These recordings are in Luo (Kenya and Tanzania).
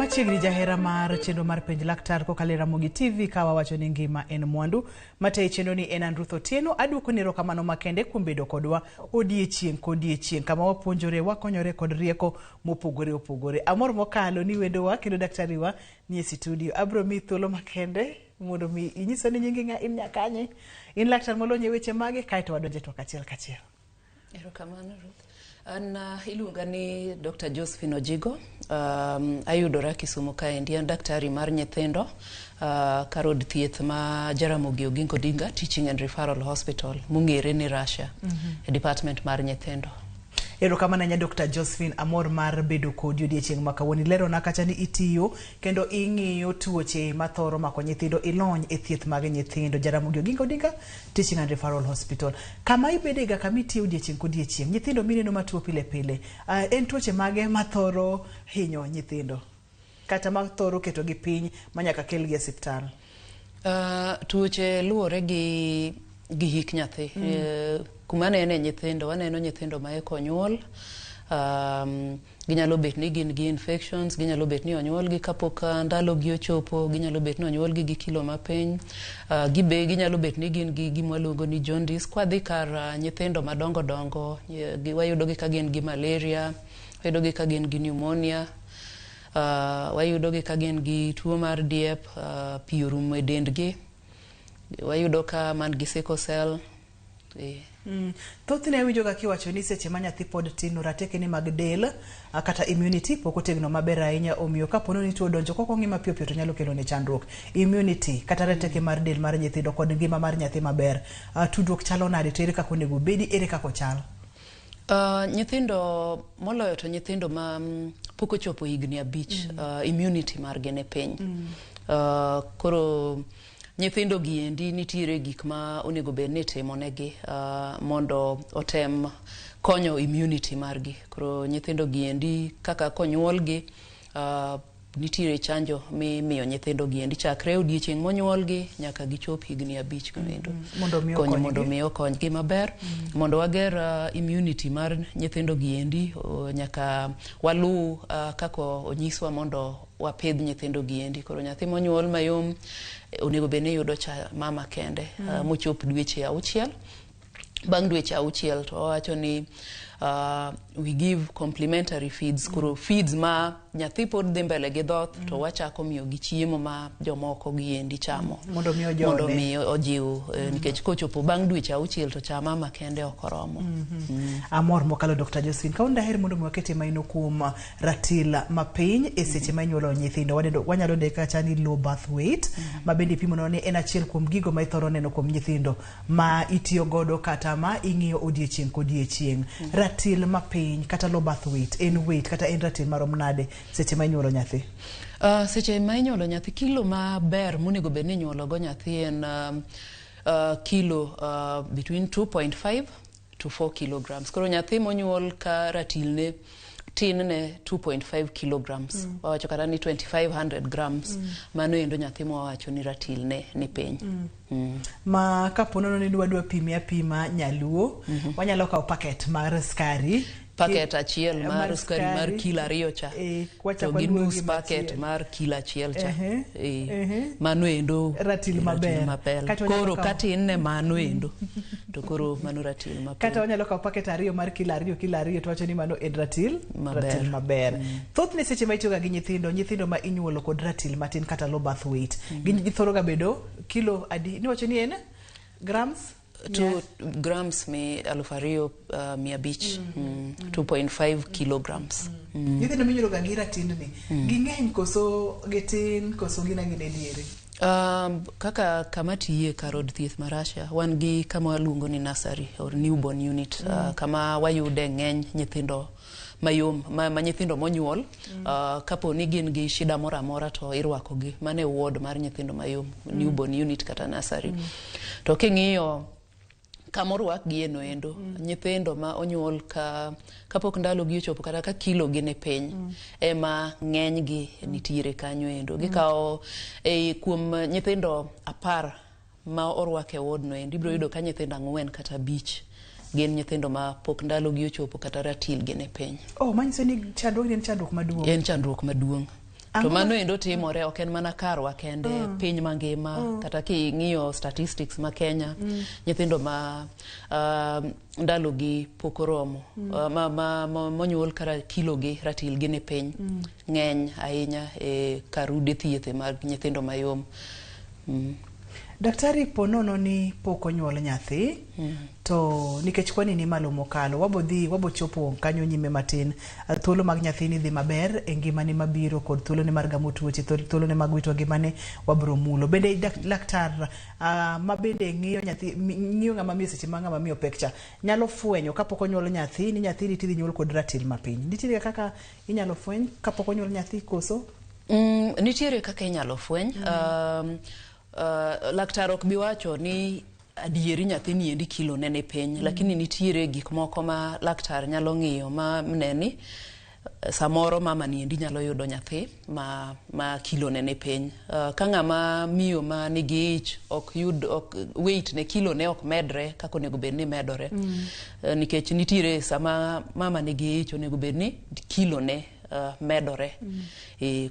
Machiegni jahera mar chenro mar penj laktar kokalo Ramogi TV kawa wacho ni ngima en mwandu. Mate chenro ni en Ruth Otieno. Aduoko ni erokamano makende kuom bedo kodwa odiechieng' kodiechieng' kama wapuonjore wakonyore kod rieko mopogore opogore. Amor mokalo ni wendowa kendo daktari wa ni e studio. Abro mi thuolo makende mondo mi inyiso ni nyingi nga in nyakanye. In laktar molonye weche mage kaito wadonje to kachiel kachiel. Erokamano Ruth. An iluonga ni Dr. Josephine Ojigo. Ayudora Kisumu kaendi, an daktari mar nyithindo karod thieth ma Ramogi Oginga Odinga Teaching and Referral Hospital mung'ere ni Russia e department mar nyithindo. Erokamano nya Dr. Josephine, amor mar bedo kodi odiechieng' ma kawuono. Lero na kacha ni itiyo kendo ing'iyo tuoche mathoro mako nyithindo, ilony e thieth mag nyithindo Ramogi Oginga Odinga Teaching and Referral Hospital. Kama ibedega kama itiyo odiechieng' kodiechieng', nyithindo mineno matuo pile pile, en tuoche mage mathoro hinyo nyithindo kata mathoro keto gi piny manyaka kelgi e osiptal? Tuoche luore gi hik nyathi. Kuma nene nyithindo, waneno nyithindo ma eko nyuol, ginyalo bet ni gin gi infections, ginyalo bet ni onyuol gi kapok ndalo gi ochopo, ginyalo bet ni onyuol gi kilo mapiny, ginyalo bet ni gin gi gima luongo ni jaundice. Kwa dhi kar nyithindo madongo dongo, wayudo gi ka gin gi malaria, wayudo gi ka gin gi pneumonia, wayudo gi ka gin gi tuo mar diep, pi orumo e dendgi, wayudo ka man gi sickle cell. Thothne winjo ga kiwacho ni seche ma nyathi pod tin rateke ni mag del kata immunity pok otegno maber ahinya, omiyo kapono ni tuo donjo koko ngima piyo piyo to nyalo kelo ne chandruok. Immunity kata rateke mar del mar nyithindo kod ngima mar nyathi maber, tudruok chalo nade, to ere kaka onego bedi, ere kaka ochal? Nyithindo moloyo to nyithindo ma pok ochopo higni 5, immunity margi ne piny. Koro nyithindo giendi nitiere gik ma onego bed ni timonegi mondo otem konyo immunity margi. Koro nyithindo giendi kaka konyuolgi, nitiere chanjo mimiyo nyithindo giendi chakre odiechieng' monyuolgi nyaka gichop higni 5 kendo mondo mi okonygi maber. Mondo wager immunity mar nyithindo giendi, nyaka walu kaka onyiswa mondo wapidh nyithindo giendi. Koro nyathi monyuol mayom onego bed ni yudo cha mama kende mochop dweche 6. Bang' dweche 6 to wacho ni we give complementary feeds. Kuro feeds ma nyathi pod dhi mbele gi dhoth to wachako miyo gi chiemo ma jomoko giendi chamo mondo mi ojiw, nikech kochopo bang' dweche 6 to cha mama kende okoromo. Amor mokalo Dr. Josephine, ka onda her mondo mwakete maino kuom ratil mapiny e seche ma inyuolo nyithindo. Wanyalo deka chani low birth weight, ma bende pimo ni en achiel kuom gigo ma ithoro neno kuom nyithindo ma itiyo godo kata ma ing'iyo odiechieng' kodiechieng'. Ratil mapiny kata low birth weight, en weight kata en ratil marom nade seche ma inyuolo nyathi? Seche ma inyuolo nyathi, kilo maber monego bed ni inyuolo go nyathi en kilo between 2.5 to 4 kilograms. Koro nyathi monyuol ka ratilne tin ne 2.5 kilograms, wawacho kata ni 2500 grams, mano endo nyathi mwawacho ni ratilne ni piny. Ma kapono ni dwa pima nyaluo, wanyalo kawo paket mar skari, paket achiel mar skari mar kilo 2 cha, to gi nus paket mar kilo 1 cha. Mano endo ratil maber. Koro katin ne mano endo to koro mano ratil maber. Kata wanyalo kawo paket 2 mar kilo 2 to wacho ni mano en ratil maber. Thothne seche ma itiyoga gi nyithindo ma inyuolo kod ratil matin kata low birth weight, githoro ga bedo kilo adi, ni wacho ni en grams 2 grams me 2,500, 2.5 kilograms. Nyithindo minyuolo ga gi ratindni, ging'eny koso gitin koso gina gine diere? Kaka kama tiye karod thieth ma Russia, wan gi kama waluongo ni nursery or newborn unit, kama wayude ng'eny nyithindo mayom ma nyithindo monyuol. Kapo ni gin gi shida mora mora to irwako gi mane ward mar nyithindo mayom, newborn unit kata nursery. To king'iyo kamorwak gi eno endo, nyithindo ma onyuol kapok ndalo gi ochopo kata ka kilo gi ne piny, ema ng'eny gi nitiere kanyo endo. Gikawo kuom nyithindo 10 ma orwak e ward no endo, ibiro yudo ka nyithindo 4 kata 5 gin nyithindo ma pok ndalo gi ochopo kata ratil gi ne piny. Oh, manyiso ni chandruok ni en chandruok maduong'. En chandruok maduong'. To mano endo timore ok en mana karwa kende piny mangima kata king'iyo statistics ma Kenya nyithindo ma ndalogi pok oromo monyuol kara kilogi ratilgi ni piny ng'eny ahinya e karude thieth mag nyithindo mayom. Daktari, ponono ni pok onyuol nyathi to nikech kwani ni malo mokalo wabo chopo kanyo nyime matin thuolo mag nyathini dhi maber e ngimane mabiro kod thuolo ne mar gamo tuoche thuolo ne mag wito ngimane wabro mulo. Bende laktar ma bende ng'iyo nyathi ng'iyo ng'ama miyo seche ma ng'ama miyo pekcha nyalo fwenyo kapok onyuol nyathi ni nyathini tidhi nyuol kod ratil mapiny. Nitiere kaka inyalo fweny kapok onyuol nyathi koso? Nitiere kaka inyalo fweny. Laktar ok biwacho ni adieri nyathini endi kilo nene piny, lakini nitiere gik moko ma laktar nyalo ng'iyo ma neni samoro mama ni endi nyalo yudo nyathi ma kilo nene piny. Ka ng'ama miyo ma nigi ich weight ne kilo ne ok medre kako onego bed ni medore. Nikech nitiere sama mama nigi ich onego bed ni kilo ne medore.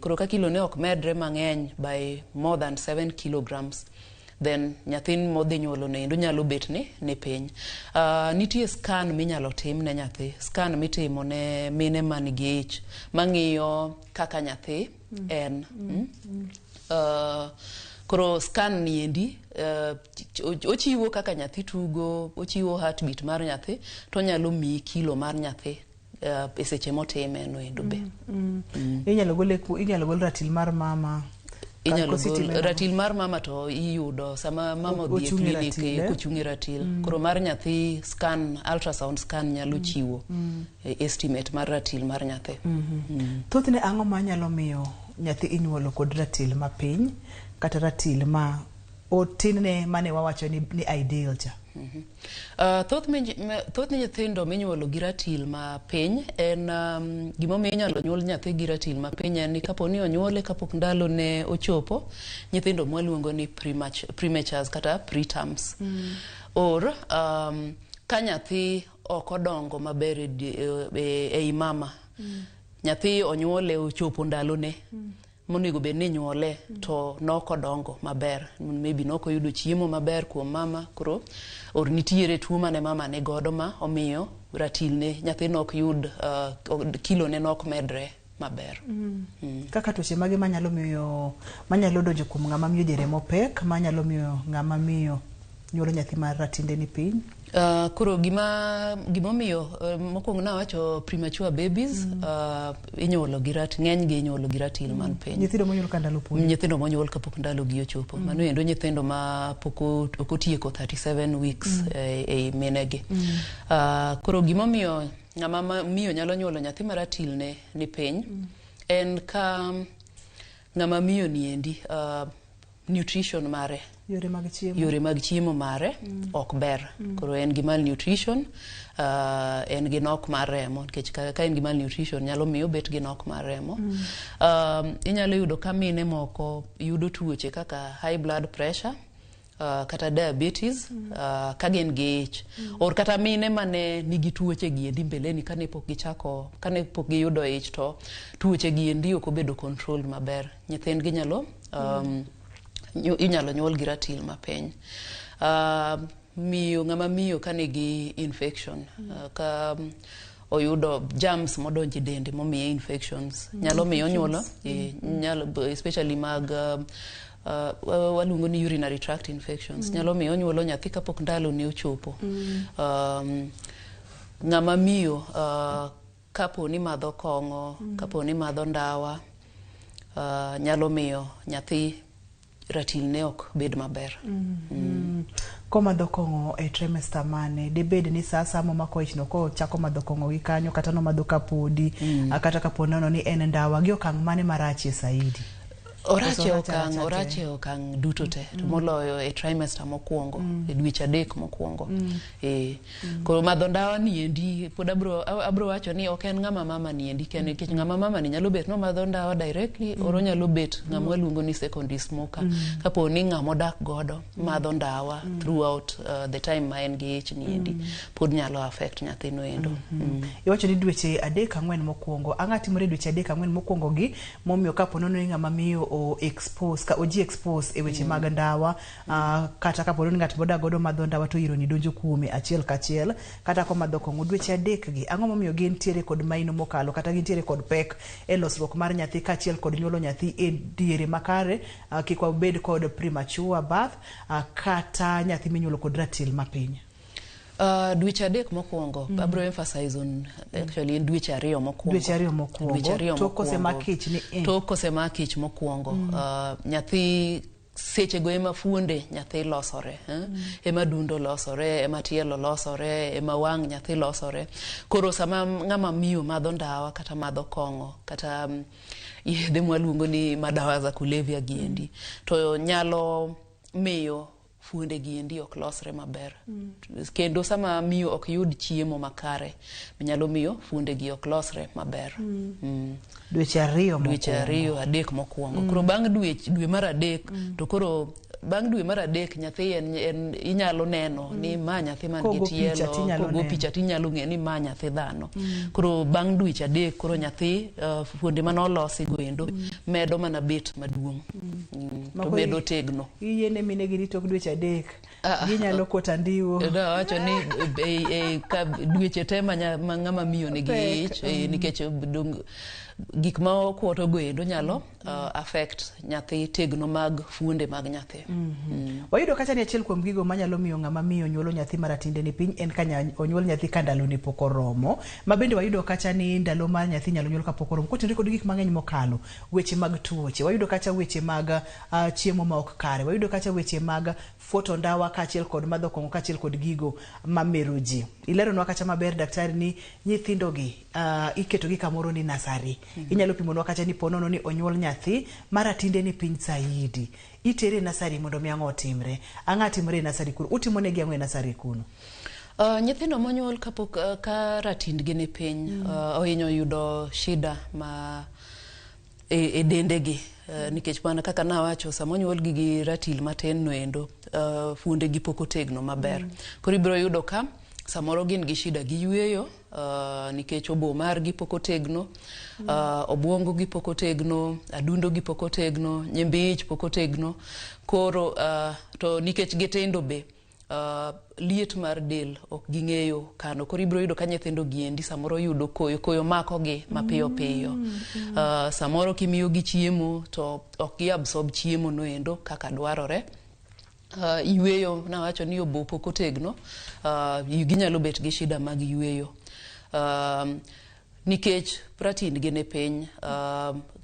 Koro ka kilo ne ok medre mang'eny by more than 7 kilograms, then nyathin modhi nyuolo ne nyalo bet ni piny. Nitie scan minyalo tim ne nyathi, scan mitimo ne mine manigi ich mang'iyo kaka nyathi en. Koro scan ni endi ochiwo kaka nyathi tugo, ochiwo heartbeat mar nyathi, to nyalo miyi kilo mar nyathi e seche motime no endo be. Inyalo gol ratil mar mama. Ratil mar mama to iyudo sama mama odhi e klinik kochungi ratil. Koro mar nyathi scan, ultrasound scan nyalo chiwo estimate mar ratil mar nyathi. Thothne ang'o ma nyalo miyo nyathi inyuolo kod ratil mapiny kata ratil ma otinne mane wawacho ni ideal cha? Thoth nyithindo minyuolo gi ratil ma piny en gimomiyo inyalo nyuol nyathi gi ratil ma piny en ni kapo ni onyuole kapok ndalo ne ochopo, nyithindo mwaluongo ni prematures kata preterms. Or ka nyathi ok odongo maber ei mama, nyathi onyuole ochopo ndalo ne monego bed ni nyuole to noko dongo maber, maybe noko yudo chiemo maber kuom mama, koro or nitiere tuo mane mama ne godo ma omiyo ratil ne nyathi nok yud kilo ne nok medre maber. Kaka tuoche mage manyalo donjo kuom ng'ama miyo diere mopek manyalo miyo ng'ama miyo nyuolo nyathi mar ratinde ni piny? Koro gimomiyo mokwongo nawacho premature babies inyuolo gi ng'eny gi inyuolo gi ratil man piny. Nyithindo monyuol ka ndalo podi? Nyithindo monyuol kapok ndalo gi ochopo. Mano endo nyithindo ma pok otieko 37 weeks ei minegi. Koro gimomiyo ng'ama miyo nyalo nyuolo nyathi mar ratil ne ni piny en ka ng'ama miyo ni endi nutrition mare, yore mag chiemo mare ok ber. Koro en gi malnutrition, en gi nok mar remo, nikech ka en gi malnutrition nyalo miyo bet gi nok mar remo. Inyalo yudo ka mine moko yudo tuoche kaka high blood pressure, kata diabetes, ka gin gi ich, or kata mine mane nigi tuoche gi endi mbeleni kane pok giyudo ich to tuoche gi endi ok obedo controlled maber, nyithindgi inyalo nyuol gi ratil mapiny. Ng'ama miyo ka nigi infection, ka oyudo germs modonjo e dende momiye infections, nyalo miyo nyuolo, especially mag waluongo ni urinary tract infections, nyalo miyo nyuolo nyathi kapok ndalo ne ochopo. Ng'ama miyo kapo ni madho kong'o, kapo ni madho ndawa, nyalo miyo nyathi ratil ne ok bed maber. Ko madho kong'o e trimester mane debed ni sasa momako ich no ko chako madho kong'o gi kanyo kata no madho kapodi kata kapo nono ni en ndawa gi okang' mane marachie saidi? Orache okang duto te moloyo e trimester mokwongo e dweche 3 mokwongo. Koro madho ndawa ni endi pod abro wacho ni ok en ng'ama mama ni endi kene nikech ng'ama mama ni nyalo bet no madho ndawa directly oro nyalo bet ng'ama luongo ni secondary smoker kapo ni ng'ama odak godo madho ndawa throughout the time ma en gi ich ni endi pod nyalo affect nyathino endo. Iwacho ni dweche 3-4 mokwongo angatimore dweche 3-4 mokwongo gi momiyo kapo nono ni ng'ama miyo o expose ka oji expose e weche mag ndawa kata kapo ni ng'at boda godo madho ndawa to ironi donjo kuome achiel kachiel kata ko madho kongo dweche 3 gi ang'o momiyo gin tiere kod maino mokalo kata gin tiere kod pek e losruok mar nyathi kachiel kod nyuolo nyathi e diere makare kik wabed kod premature birth kata nyathi minyuolo kod ratil mapiny. Dweche 3 mokwongo abro emphasize on actually in dweche 2 mokwongo. Dweche 2 mokwongo to kosemakich ni to kosemakich mokwongo nyathi seche go ema fuonde nyathi losore ema dundo losore ema tielo losore ema wang nyathi losore. Koro sama ng'ama miyo madho ndawa kata madho kongo kata yedhe mwaluongo ni madawa za kulevya giendi to nyalo miyo fuonde giendi ok losre maber. Kendo sama miyo ok yud chiemo makare nyalo miyo fuonde gi ok losre maber. Dweche 2 3 mokwongo. Koro bang' dwe mar 3 to koro bang' dwe mar 3 nyathi en inyalo neno ni ma nyathi man gi tielo go picha tinyalo ng'e ni ma nyathi dhano. Koro bang' dweche 3 koro nyathi fuonde manolosi goendo medo mana bet maduong' to medo tegno. Yiene mine gi rito dweche 3 ginyalo kota ndiwo. Wacho ni ka dweche te ma ng'ama miyo ni gi ich nikech gik ma okwoto goendo nyalo affect nyathi tegno mag fuonde mag nyathi. Wayudo kacha ni achiel kuom gigo manyalo miyo ng'ama miyo nyuolo nyathi maratinde ni piny en kanya onyuol nyathi ka ndalo ne pok oromo. Ma bende wayudo kacha ni ndalo mar nyathi nyalo nyuol kapok oromo. Kotenore kod gik mang'eny mokalo, weche mag tuoche, wayudo kacha weche mag chiemo ma ok kare, wayudo kacha weche mag foto ndawa kachiel kod madho kongo kachiel kod gigo mamero ji. Ileronwa kacha maber daktari ni nyithindo gi iketo gi kamoro ni nasari. Inyalo pimonwa kacha ni ponono ni onyuol nyathi maratinde ni piny saidi. Itere nasari mondo mi ang'o timre. Ang'a timre nasari kuno. Utimone gi ang'o e nasari kuno? Nyithindo monyuol kapok ka ratindgi ni piny ohinyo yudo shida ma e dende gi nikech mana kaka nawacho sama onyuol gi ratil matin no endo fuonde gi pok otegno maber. Koro ibiro yudo ka samoro gin gi shida gi yweyo nikech obo mar gi pok otegno, obwongo gi pok otegno, adundo gi pok otegno, nyimbi ich pok otegno. Koro to nikech gitindo be liet mar del ok ging'eyo kano. Koro ibiro yudo ka nyithindo giendi samoro yudo koyo mako gi mapiyo piyo. Samoro kimiyo gi chiemo to ok gi absorb chiemo no endo kaka dwarore. Yweyo nawacho ni obo pok otegno, ginyalo bet gi shida mag yweyo. Nikech protein gi ne piny,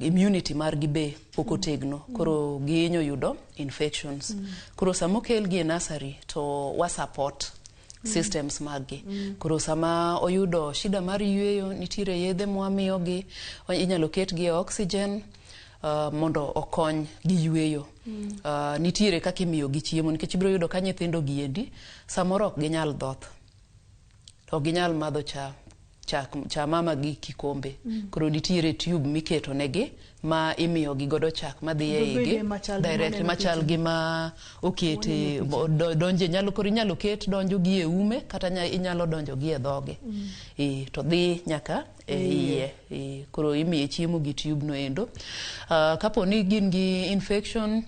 immunity mar gi be pok otegno, koro ginyo yudo infections. Koro samo kel gi e nursery to wa support systems magi. Koro sama oyudo shida mar yweyo nitiere yedhe mwamiyo gi, inyalo ket gi oxygen mondo okony gi yweyo. Nitiere kaka imiyo gi chiemo nikech ibiro yudo ka nyithindo giendi samoro ok ginyal dhoth. Ok ginyal madho cha mama gi kikombe. Koro nitiere tube miketo negi ma imiyo gi godo chak madhi e igi directly machal gi ma okete donje nyalo ket donjo gi e ume kata inyalo donjo gi e dhoge. To dhi nyaka e iye. Koro imiye chiemo gi tube no endo. Kapo ni gin gi infection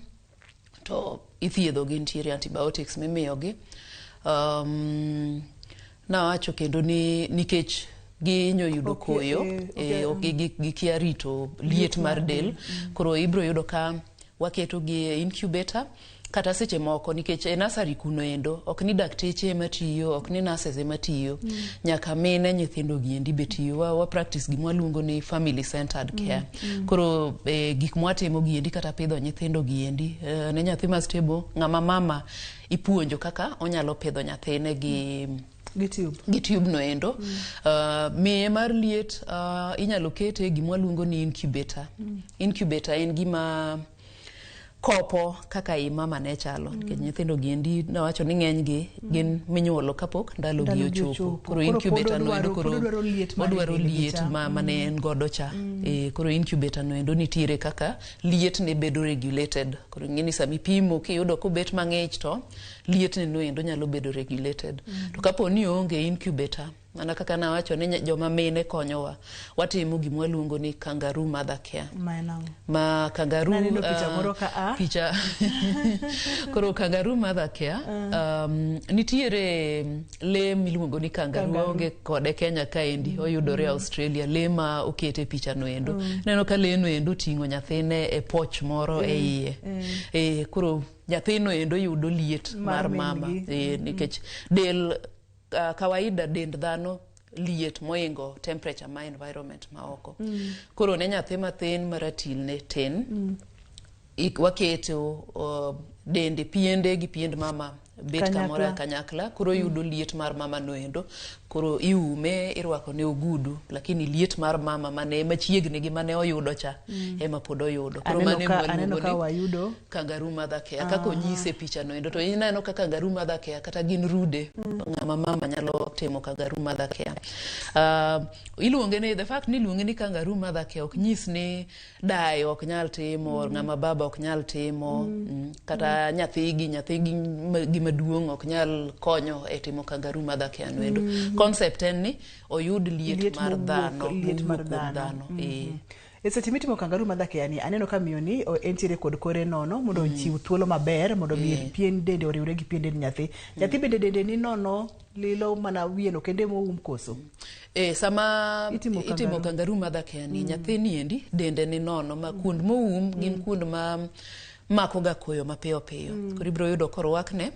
to ithiedho gi, nitiere antibiotics mimiyo gi. Nawacho kendo ni nikech ginyo yudo koyo gikia rito liet mar del. Koro ibiro yudo ka waketo gi incubator kata seche moko nikech e nursery kuno endo ok ni dakteche matiyo, ok ni nurses matiyo, nyaka mine nyithindo giendi betiyo. Wa practice gi mwaluongo ni family centered care. Koro gik mwatimo giendi kata pidho nyithindo giendi ne nyathi ma stable, ng'ama mama ipuonjo kaka onyalo pidho nyathine gi tube no endo. Miye mar liet inyalo kete gima waluongo ni incubator. Incubator en gima kopo kaka i mama ne chalo nikech nyithindo giendi nawacho ni ng'eny gi gin minyuolo kapok ndalo gi ochopo koro incubator no endo koro odwaro liet mane en godo cha koro incubator no endo nitiere kaka liet ne bedo regulated koro ng'eni sami pimo kiyudo kobet mang'ich to liet ne no endo nyalo bedo regulated to kapo ni onge incubator ana kaka nawacho ni joma mine konyowa watimo gimwa luongo ni kangaroo mother care ma kangaroo picha koro kangaroo mother care nitiere le miluongo ni kangaroo onge kode Kenya kaendi oyudore Australia le ma okete picha no endo neno ka le no endo ting'o nyathine e poch moro e iye koro nyathino endo yudo liet mar mama nikech del kawaida dend dhano liet moingo temperature ma environment ma oko koro ne nyathi mathin maratil ne tin waketo dende piende gi piend mama bet kamora kanyakla koro yudo liet mar mama no endo koro iume irwako ne ogudu lakini liet mar mama mane machiegni gi mane oyudo cha ema pod oyudo koro mane aneno ka wayudo kangaroo mother care kako nyise picha no endo to ineno ka kangaroo mother care kata gin rude mama nyalo timo kangaroo mother care iluonge ni the fact ni iluonge ni kangaroo mother care ok nyis ni dai ok nyal timo ng'ama baba ok nyal timo kata nyathi gi maduong' ok nyal konyo e timo kangaroo mother care no endo concept en ni oyud liet mar dhano seche mitimo kangaroo mother care ni aneno ka miyo ni entiere kod kore nono mondo ochiw thuolo maber mondo pien dende oriwre gi pien dend nyathi bende dende ni nono lilo mana wieno kende moum koso sama itimo kangaroo mother care ni nyathi ni endi dende ni nono ma kuond moum gin kuond ma mako ga koyo mapiyo koro ibro yudo korwakne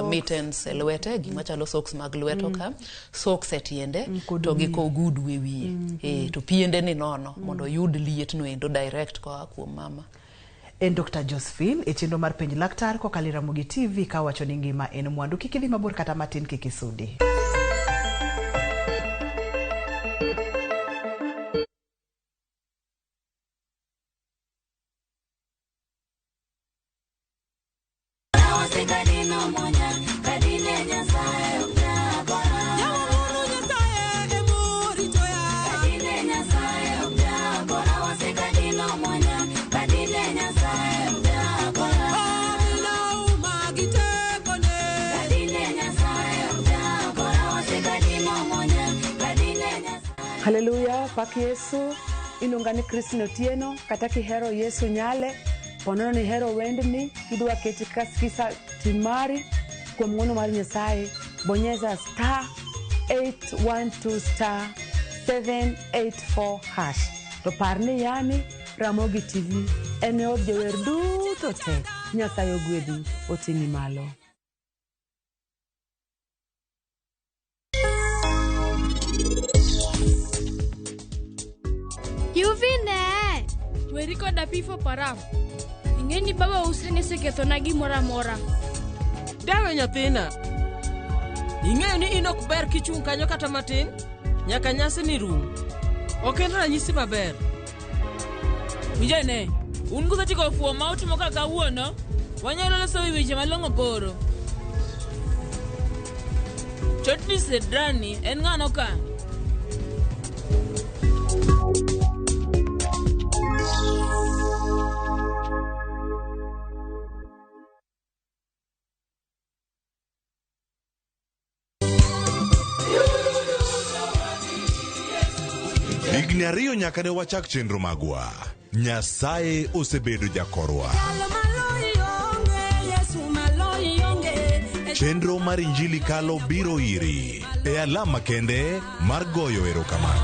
mittens e lwete gima chalo socks mag lweto ka socks e tiende to gi kogudu e wiye to piende ni nono mondo yud liet no endo direct kwa kuom mama en Dr. Josephine e chenro mar penj laktar kokalo Ramogi TV ka wacho ni ngima en mwandu kikidhi mabor kata matin kikisudi Haleluya, pak Yesu, inungani Kristo tieno, kataki hero Yesu nyale, ponono ni hero wendni, idwa ketika skisa timari, kwa mwono mari nyesaye, bonyeza *812*784#. To parni yani, Ramogi TV, ene odje werdu tote, nyasaye ogwedhi, otingi malo. Yuvine! Weriko da pifo param. Ingeni baba usene seketho na gimora mora. Dawe nyathina. Ing'eyo ni inok ber kichung' kanyo kata matin? Nyaka nyasi ni rum. Ok en ranyisi maber. Mijane, un kusatiko fuo ma utimo kaka wuono, wanyalo loso weche malong'o koro. Chotni Sedrani en ng'ano ka? Higni ariyo nyaka ne wachak chenro magwa. Nyasaye osebedo jakorwa. Chenro mar Injili kalo biro iri e alama kende mar goyo erokamano.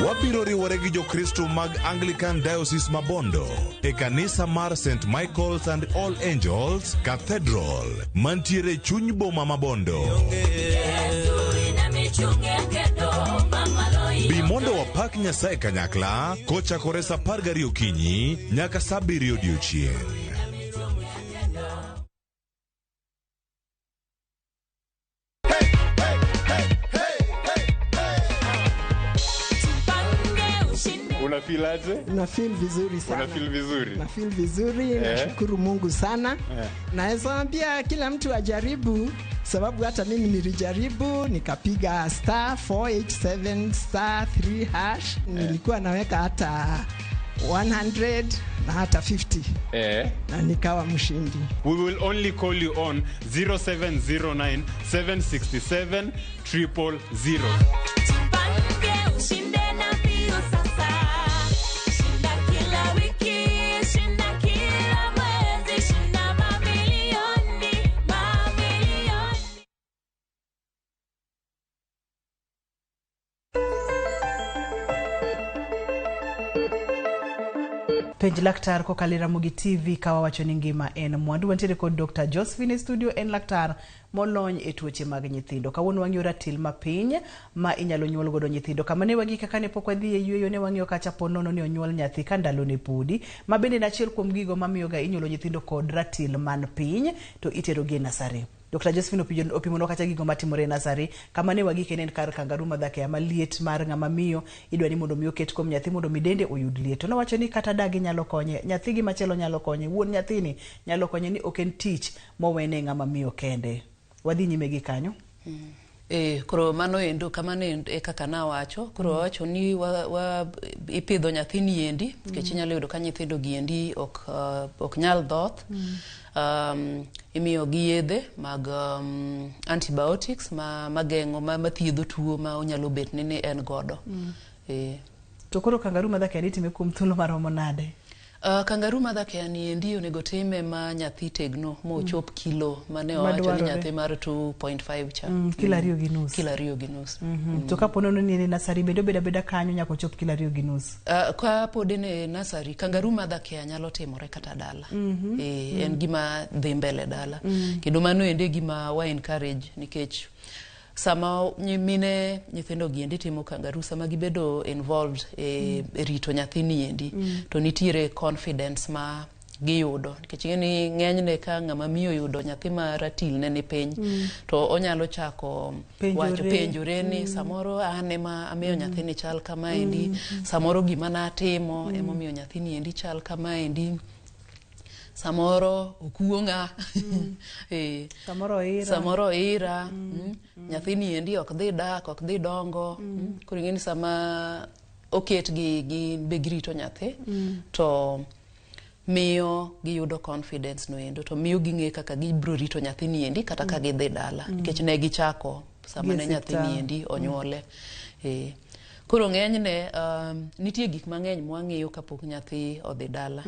Wabiro riwore gi jokristo mag Anglican Diocese Mabondo e kanisa mar St. Michael's and All Angels Cathedral mantiere chuny boma Mabondo. Bi mondo wapak Nyasaye kanyakla kochakore sa 12 okinyi nyaka sa 7 odiechieng'. Una feel aje? Na feel vizuri sana. Una feel vizuri? Na feel vizuri, nashukuru Mungu sana. Naweza ambia kila mtu ajaribu, sababu hata mimi nilijaribu, nikapiga star 487 star 3 hash. Nilikuwa naweka hata 100 na hata 50. Na nikawa mshindi. We will only call you on 0709 767 000. Penj Laktar kokalo Ramogi TV kawa wacho ni ngima en mwandu. Wantiere kod Dr. Josephine studio en Laktar molony e tuoche mag nyithindo. Kawuono wang'iyo ratil mapiny ma inyalo nyuol godo nyithindo. Kama ne wagi kaka ne pok wadhi e yueyo ne wang'iyo kacha ponono ni onyuol nyathi ka ndalo ne pudi. Ma bende nachiel kuom gigo mamiyo ga inyuolo nyithindo kod ratil man piny to itero gi nasari. Dr. Josephine opimono kacha gigo matimore nasari. Kama ne wagi kenen kar kangaru madhake ama liet mar ng'ama miyo idwa ni mondo miyo ket kom nyathi mondo midende oyud liet. No wacho ni kata dagi nyalo konye, nyathi gi machielo nyalo konye, wuon nyathini nyalo konye ni oken tich mowene ng'ama miyo kende. Wadhi nyime gi kanyo. Koro mano endo kamano e kaka na wacho. Koro wacho ni ipidho nyathini endi, nikech inyalo yudo ka nyithindo gi endi ok nyal dhoth. Imiyo gi yedhe mag antibiotics mageng'o mathiedho tuo ma onyalo bet ni en godo. To koro kangaru madhake ni time kuom thuolo maromo nade? Kangaru madhake ni endi onego time ma nyathi tegno mo chop kilo mane owacho ni nyathi mar 2.5 cha. Kilo 2 gi nus. Kilo 2 gi nus. To kaponono ni nasari beda kanyo nyako chop kilo 2 gi nus. Ka pod ne nasari kangaru madhake nyalo timore kata dala. En gima dhi mbele dala. Kendo mano ende gima wa encourage nikech sama mine nyithindo gi endi timo kangaru sama gibedo involved e rito nyathini endi to nitiere confidence ma giyudo nikech ni ng'enyne ka ng'ama miyo yudo nyathi ma ratil ne ni piny to onyalo chako wacho penjore ni samoro ane ma amiyo nyathini chal kama endi, samoro gima natimo emomiyo nyathini endi chal kama endi, samoro okuonga samoro ira nyathini endi ok dhi dak, ok dhi dongo. Koro ng'eni sama oket gi begrito nyathi to miyo giyudo confidence no endo, to miyo ging'e kaka gibro rito nyathini endi kata ka gidhi dala nikech ne gichako sama ne nyathini endi onyuole. Koro ng'enyne nitie gik mang'eny mwang'iyo kapok nyathi odhi dala.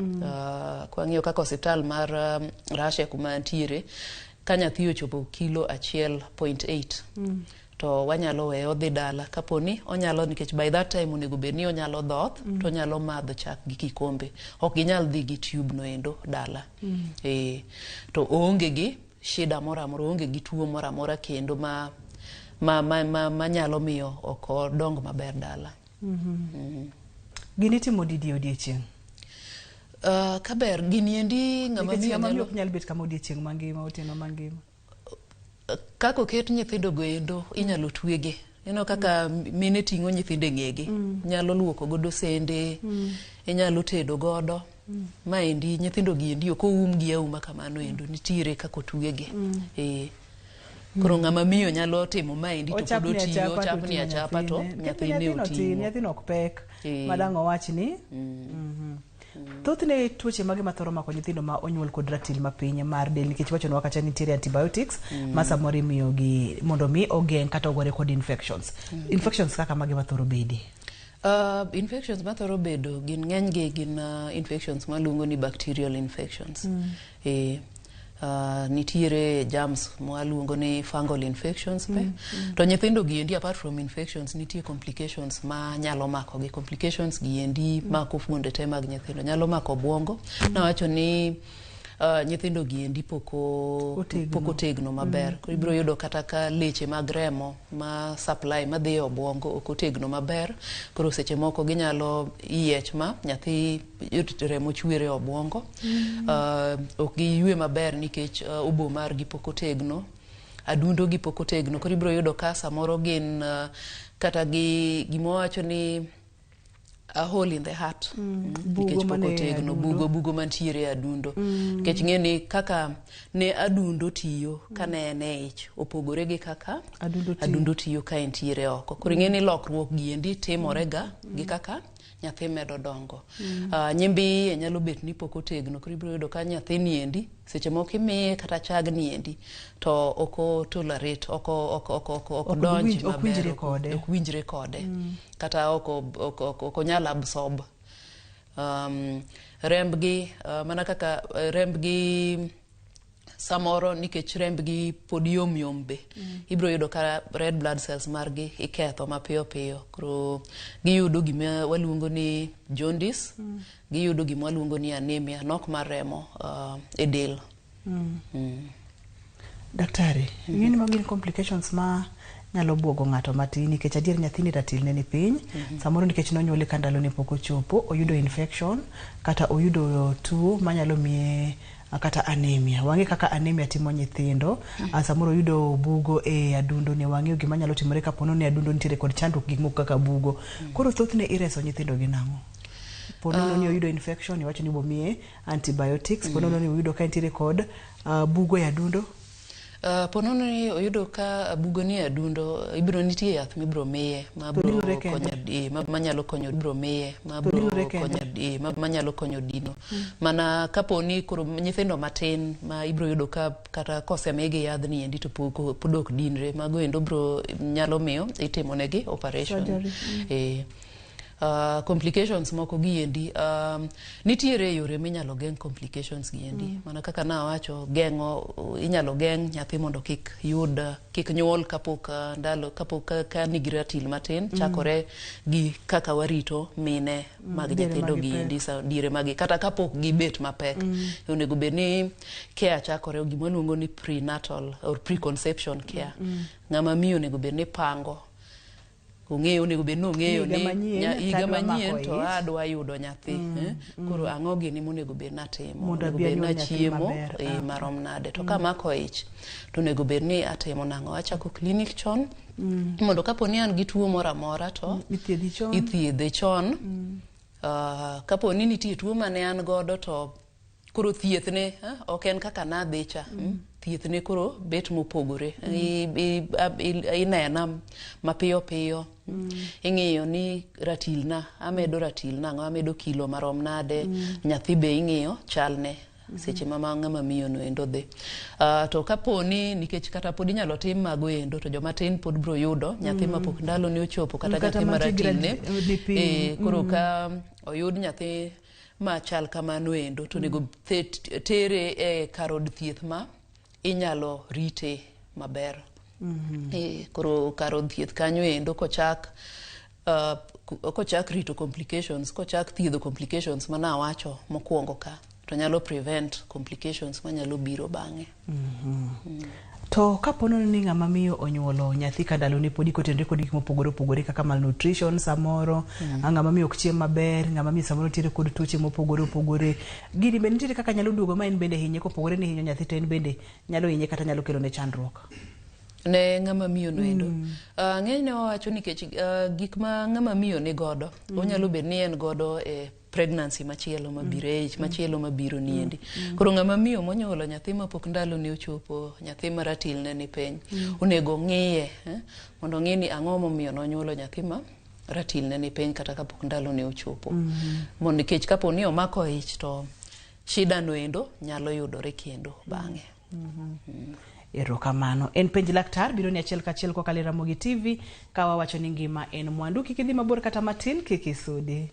Kwang'iyo kaka osiptal mar Russia kuma ntiere ka nyathi ochopo kilo 1.8 to wanyalo we odhi dala kaponi onyalo, nikech by that time onego bed ni onyalo dhoth to onyalo madho chak gi kikombe, ok ginyal dhi gi tube no endo dala. To oonge gi shida moro amora, oonge gi tuo moro amora kendo ma nyalo miyo ok dong maber dala. Gini timo didi odiechieng'? Kaber gini endi ng'ama miyo nyalo bet kama odiechieng' mangima, otieno mangima. Kako ket nyithindo go endo inyalo twege. Ino kaka mine ting'o nyithinde ng'egi, nyalo luoko godo sende, inyalo tedo godo. Ma endi nyithindo gi endi ok oum gi auma kamano endo, nitiere kako twege. Koro ng'ama miyo nyalo timo ma endi to pod otiyo, ochapni achapa to nyathine otiyo. Nyathino ok pek madang' owach ni. Thothne tuoche mage mathoro mako nyithindo ma onyuol kod ratil mapiny mar del, nikech wachonwa kacha nitiere antibiotics ma samoro imiyo gi mondo mi ogeng' kata ogore kod infections. Infections kaka mage mathoro bedi? Infections mathoro bedo gin ng'enygi gin infections maluongo ni bacterial infections. Nitiere germs mwaluongo ni fungal infections pe. To nyithindo gi endi apart from infections nitie complications ma nyalo mako gi. Complications gi endi mako fuonde te mag nyithindo, nyalo mako obwongo. Nawacho ni nyithindo gi endi poko tegno maber. Koro ibiro yudo kata ka leche mag remo ma supply ma dhi obwongo ok otegno maber. Koro seche moko ginyalo yiech ma nyathi remo chwere obwongo. Ok giyue maber nikech obo mar gi pok otegno, adundo gi pok otegno. Koro ibiro yudo ka samoro gin kata gi gimowacho ni a hole in the heart. Bugo mane tegno bugo mantiere adundo. Nikech ng'eni kaka ne adundo tiyo kane ene ich opogore gi kaka adundo tiyo ka entiere oko. Koro ng'eni lokruok giendi timorega gi kaka nyathi medo dongo. Nyimbi nyalo bet ni pok otegno, koro ibiro yudo ka nyathi niendi seche moko imiye kata chag niendi to oko tolerate oko donji maber, ok winjre kode kata oko nyal absorb rembgi, mana kaka rembgi samoro nikech rembgi pod yom be ibiro yudo ka red blood cells margi iketho mapiyo piyo, koro giyudo gima waluongo ni jaundice, giyudo gima waluongo ni anemia, nok mar remo e del. Daktari, ng'eni magin complications ma nyalo buogo ng'ato matin nikech adier nyathini ratilne ni piny, samoro nikech nonyuole ka ndalo ne pok ochopo, oyudo infection kata oyudo tuo manyalo miye kata anemia. Wang'e kaka anemia timo nyithindo, samoro yudo bugo e adundo ne, wang'e gima nyalo timore kapono ne adundo nitiere kod chandruok gik moko kaka bugo. Koro thothne ireso nyithindo gi nang'o? Ponono ni oyudo infection, iwacho ni bomiye antibiotics, ponono ni oyudo ka nitiere kod bugo e adundo. Ponono ni oyudo ka bugo ni adundo, ibiro nitie yath mibiro miye mabiro konyo manyalo konyo, ibiro miye mabiro konyo manyalo konyo dino. Mana kaponi koro nyithindo matin ma ibiro yudo ka kata kosemigi yadhni endi to podok dinre, mago endo biro nyalo miyo itimo negi operation. Complications moko giendi, nitiere yore minyalo geng complications giendi. Mana kaka nawacho, inyalo geng nyathi mondo kik nyuol kapok ndalo, kapok ka nigi ratil matin, chakore gi kaka warito mine mag nyithindo giendi dire magi, kata kapok gibet mapek. Onego bed ni care chakore gima luongo ni prenatal or preconception care. Ng'ama miyo onego bed ni pango, onego bed ni ong'eyo ni higa manyien to adwa yudo nyathi. Koro ang'o gini monego bed natimo, onego bed nachiemo marom nade, to kamako ich to onego bed ni atimo nang'o, achako klinik chon mondo kapo ni an gi tuo moro amora to ithiedhe chon. Kapo ni nitie tuo mane an godo to koro thiethne ok en kaka nadhicha, thiethne koro bet mopogore. Inena mapiyo piyo, ing'iyo ni ratilna, amedo ratilna, amedo kilo marom nade, nyathi be ing'iyo chalne seche ma ng'ama miyo no endo dhi. To kapo ni nikech kata pod inyalo tim mago endo, to joma tin pod biro yudo nyathi mapok ndalo ne ochopo, kata nyathi maratilne. Koro ka oyud nyathi ma chal kamano endo, to nego tere e karod thieth ma inyalo rite maber. Koro karod thieth kanyo endo kochak rito complications, kochak thiedho complications mana wacho mokwongo ka, to nyalo prevent complications manyalo biro bang'e. To kapono ni ng'ama miyo onyuolo nyathi ka ndalo ne podi kotenre kod gik mopogore opogore kaka malnutrition samoro, ng'ama miyo ok chiem maber, ng'ama miyo samoro tiere kod tuoche mopogore opogore, gini bende nitiere kaka nyalo duogo ma en bende hinye, kopogore ni hinyo nyathi to en bende nyalo hinye kata nyalo kelo ne chandruok ne ng'ama miyo no endo. Ng'eny ne wawacho nikech gik ma ng'ama miyo ni godo, onyalo bed ni en godo e pregnancy machielo mabiro, machielo mabiro niendi. Koro ng'ama miyo monyuolo nyathi mapok ndalo ne ochopo, nyathi maratilne ni piny, onego ng'iye mondo ng'i ni ang'o momiyo nonyuolo nyathi ma ratilne ni piny kata kapok ndalo ne ochopo. Mondo nikech kapo ni omako ich to shida no endo nyalo yudore kendo bang'e. Erokamano. En Penj Laktar biro ni achiel kachiel kokalo Ramogi TV, ka wawacho ni ngima en mwandu, kik idhi mabor kata matin, kik isudi.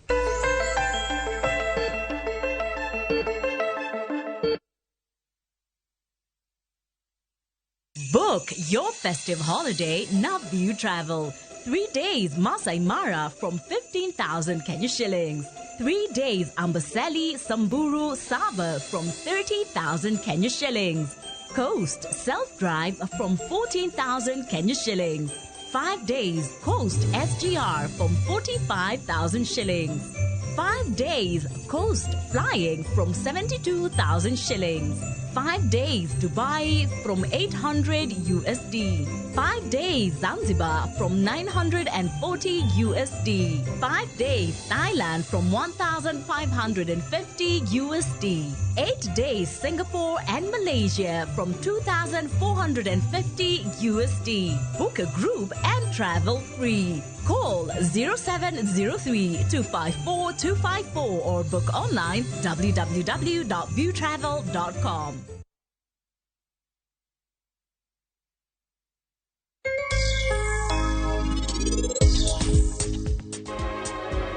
Book your festive holiday Navview Travel. 3 days Masai Mara from 15,000 Kenya shillings. 3 days Amboseli, Samburu, Saba from 30,000 Kenya shillings. Coast Self-Drive from 14,000 Kenya shillings. 5 days Coast SGR from 45,000 shillings. 5 days Coast Flying from 72,000 shillings. 5 days Dubai from 800 USD. 5 days Zanzibar from 940 USD. 5 days Thailand from 1,550 USD. 8 days Singapore and Malaysia from 2,450 USD. Book a group and travel free. Call 0703-254-254 or book online www.viewtravel.com.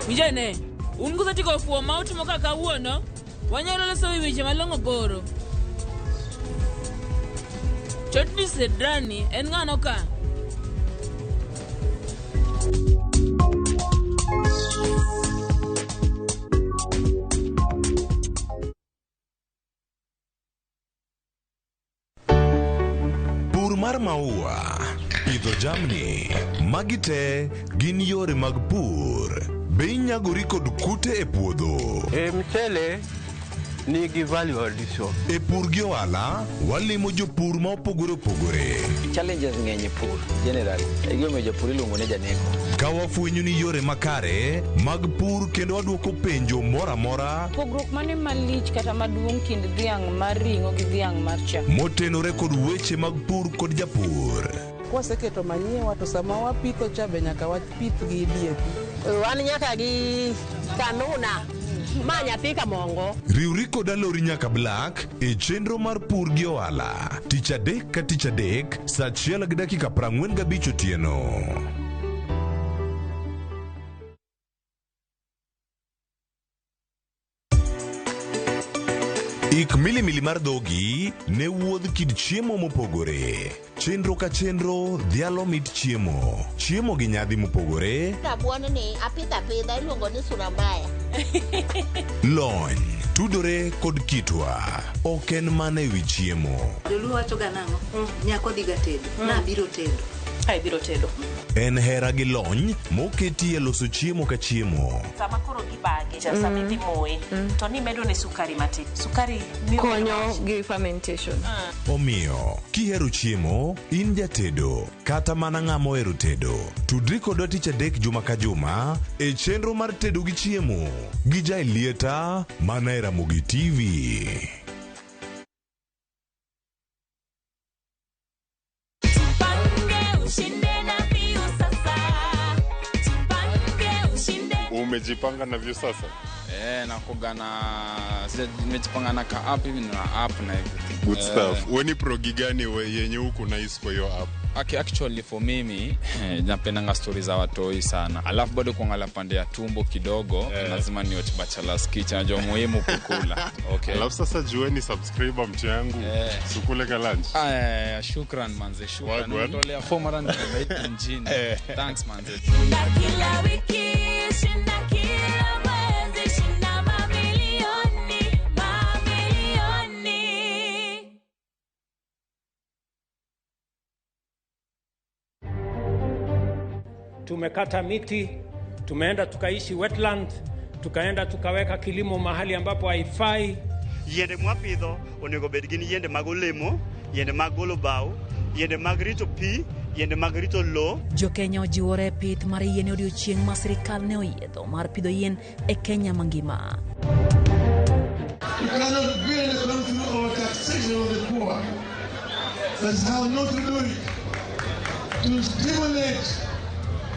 Mijane, unguza tiko fuwa mauti moka kawuono, wanyalo leso wiwiche malongo goro. Chotni Sedrani, en ngano ka? Pur mar maua, pidho jamni, magi te gin yore mag pur. Be inyagori kod kute e puodho. Mchele nigi value addition. E pur gi ohala, walimo jopur ma opogore opogore. Challenges ng'eny e pur generally. E gima jopur iluongo ne janeko. Ka wafwenyo ni yore makare mag pur kendo waduoko penjo mora mora. Pogruok mane malich kata maduong' kind dhiang' mar ring'o gi dhiang' mar chak. Motenore kod weche mag pur kod japur. Kwaseketo manyiwa to sama wapitho cha be nyaka wapith gi DAP. Wan nyaka gi kanuna ma nyathi kamongo. Riwri kod alori nyaka Black e chenro mar pur gi ohala. Tich adek ka tich adek, saa 1:45 otieno. Ik milimili mar dhogi ne wuodh kid chiemo mopogore. Chenro ka chenro dhialo mit chiemo. Chiemo gi nyadhi mopogore. Rabuon ni apidha iluongo ni surabaya. Lony tudore kod kitwa. Ok en mana ewi chiemo. Joluo wacho ga nang'o? Nyako dhi ga tedo. Na biro tedo. Ai biro tedo. En hera gi lony moketi e loso chiemo ka chiemo. Sama koro gibage, sama idhi moye, to ni medo ne sukari matin. Sukari miyo konyo gi fermentation. Omiyo, kihero chiemo, in jatedo, kata mana ng'ama ohero tedo. Tudri kodwa tich adek juma ka juma e chenro mar tedo gi chiemo. Gi Jailieta mana e Ramogi TV. Umejipanga na view sasa? Nakuga na nimejipanga na ka app hivi na app na everything. Good stuff. Weni progi gani yenye huku nice kwa hiyo app? Actually for mimi napenda stories za watoi sana. Alafu bado kuangalia pande ya tumbo kidogo, lazima ni watch Bachelor's Kitchen, najua muhimu kukula. Okay. Alafu sasa jueni subscriber mtu yangu. Sukule ka lunch. Shukran manze, shukran. Nitolea former na injini. Thanks manze. Kila wiki shinda kila mwezi shinda mamilioni. Tumekata miti, tumeenda tukaishi wetland, tukaenda tukaweka kilimo mahali ambapo haifai. Yende mwapidho onego bed gin yende mag olemo, yende mag golo bao, yende mag rito pi, yende mag rito lo. Jo-Kenya ojiwore pith mar yien e odiechieng' ma sirikal ne oyiedho mar pidho yien e Kenya mangima. You cannot be in a country or taxation of the poor. That's how not to do it. To stimulate